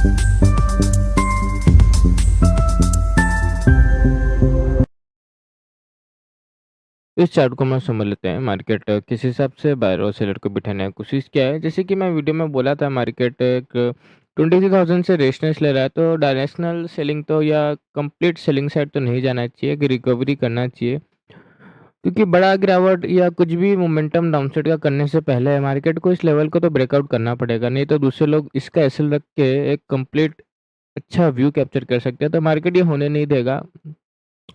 इस चार्ट को मैं समझ लेते हैं। मार्केट किस हिसाब से बायर और सेलर को बिठाने की कोशिश किया है। जैसे कि मैं वीडियो में बोला था, मार्केट एक 23,000 से रेजिस्टेंस ले रहा है, तो डायरेक्शनल सेलिंग तो या कंप्लीट सेलिंग साइड तो नहीं जाना चाहिए, कि रिकवरी करना चाहिए। क्योंकि बड़ा गिरावट या कुछ भी मोमेंटम डाउनसाइड का करने से पहले मार्केट को इस लेवल को तो ब्रेकआउट करना पड़ेगा, नहीं तो दूसरे लोग इसका एसएल रख के एक कंप्लीट अच्छा व्यू कैप्चर कर सकते हैं। तो मार्केट ये होने नहीं देगा।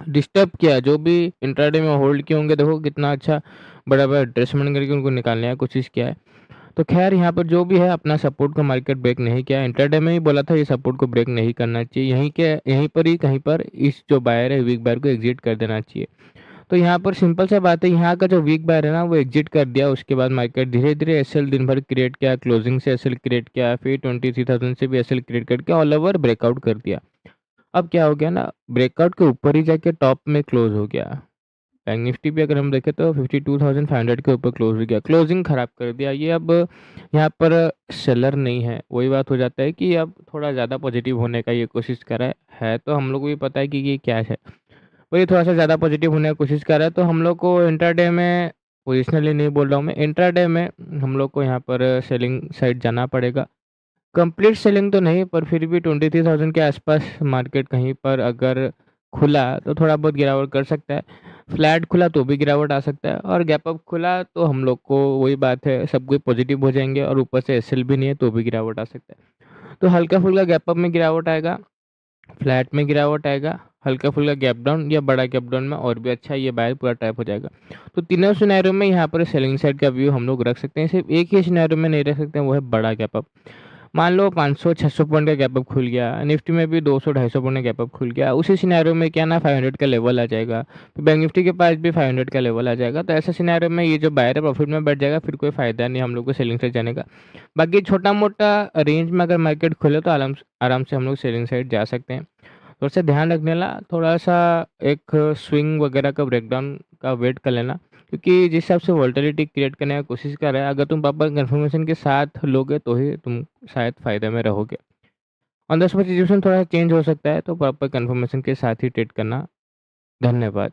डिस्टर्ब किया, जो भी इंट्राडे में होल्ड किए होंगे, देखो कितना अच्छा बड़ा-बड़ा एडजस्टमेंट करके उनको निकालने की कोशिश किया है। तो ख़ैर यहाँ पर जो भी है, अपना सपोर्ट को मार्केट ब्रेक नहीं किया। इंट्राडे में ही बोला था ये सपोर्ट को ब्रेक नहीं करना चाहिए। यहीं पर ही कहीं पर इस जो बायर है, वीक बायर को एग्ज़िट कर देना चाहिए। तो यहाँ पर सिंपल सा बात है, यहाँ का जो वीक बायर है ना, वो एग्ज़िट कर दिया। उसके बाद मार्केट धीरे-धीरे एसएल दिन भर क्रिएट किया, क्लोजिंग से एसएल क्रिएट किया, फिर 23,000 से भी एसएल क्रिएट करके ऑल ओवर ब्रेकआउट कर दिया। अब क्या हो गया ना, ब्रेकआउट के ऊपर ही जाके टॉप में क्लोज हो गया। बैंक निफ्टी भी अगर हम देखें तो 52,500 के ऊपर क्लोज हो गया, क्लोजिंग खराब कर दिया। ये अब यहाँ पर सेलर नहीं है, वही बात हो जाता है कि अब थोड़ा ज़्यादा पॉजिटिव होने का ये कोशिश कर रहा है। तो हम लोग को भी पता है कि ये क्या है, वही थोड़ा सा ज़्यादा पॉजिटिव होने की कोशिश कर रहा है। तो हम लोग को इंट्राडे में, पोजिशनली नहीं बोल रहा हूँ मैं, इंट्राडे में हम लोग को यहाँ पर सेलिंग साइड जाना पड़ेगा। कंप्लीट सेलिंग तो नहीं, पर फिर भी 23,000 के आसपास मार्केट कहीं पर अगर खुला तो थोड़ा बहुत गिरावट कर सकता है। फ्लैट खुला तो भी गिरावट आ सकता है, और गैप अप खुला तो हम लोग को वही बात है, सब कोई पॉजिटिव हो जाएंगे, और ऊपर से एसएल भी नहीं है तो भी गिरावट आ सकता है। तो हल्का फुल्का गैप अप में गिरावट आएगा, फ्लैट में गिरावट आएगा, हल्का फुल्का गैप डाउन या बड़ा गैप डाउन में और भी अच्छा ये बायर पूरा टैप हो जाएगा। तो तीनों सिनेरियो में यहाँ पर सेलिंग साइड का व्यू हम लोग रख सकते हैं। सिर्फ एक ही सिनेरियो में नहीं रख सकते हैं, वो है बड़ा गैप अप। मान लो 500-600 पॉइंट का गैप अप खुल गया, निफ्टी में भी 200-250 पॉइंट का गैप अप खुल गया, उसी सिनेरियो में क्या ना 500 का लेवल आ जाएगा, फिर बैंक निफ्टी के पास भी 500 का लेवल आ जाएगा। तो ऐसा सिनेरियो में ये जो बायर है प्रॉफिट में बैठ जाएगा, फिर कोई फायदा नहीं हम लोग को सेलिंग साइड जाने का। बाकी छोटा मोटा रेंज में अगर मार्केट खुले तो आराम आराम से हम लोग सेलिंग साइड जा सकते हैं। थोड़ा सा ध्यान रखने ला, थोड़ा सा एक स्विंग वगैरह का ब्रेकडाउन का वेट कर लेना, क्योंकि जिस हिसाब से वोलेटिलिटी क्रिएट करने का कोशिश कर रहा है, अगर तुम प्रॉपर कंफर्मेशन के साथ लोगे तो ही तुम शायद फ़ायदे में रहोगे। ऑन द स्पॉट सिचुएशन थोड़ा चेंज हो सकता है, तो प्रॉपर कंफर्मेशन के साथ ही ट्रेड करना। धन्यवाद।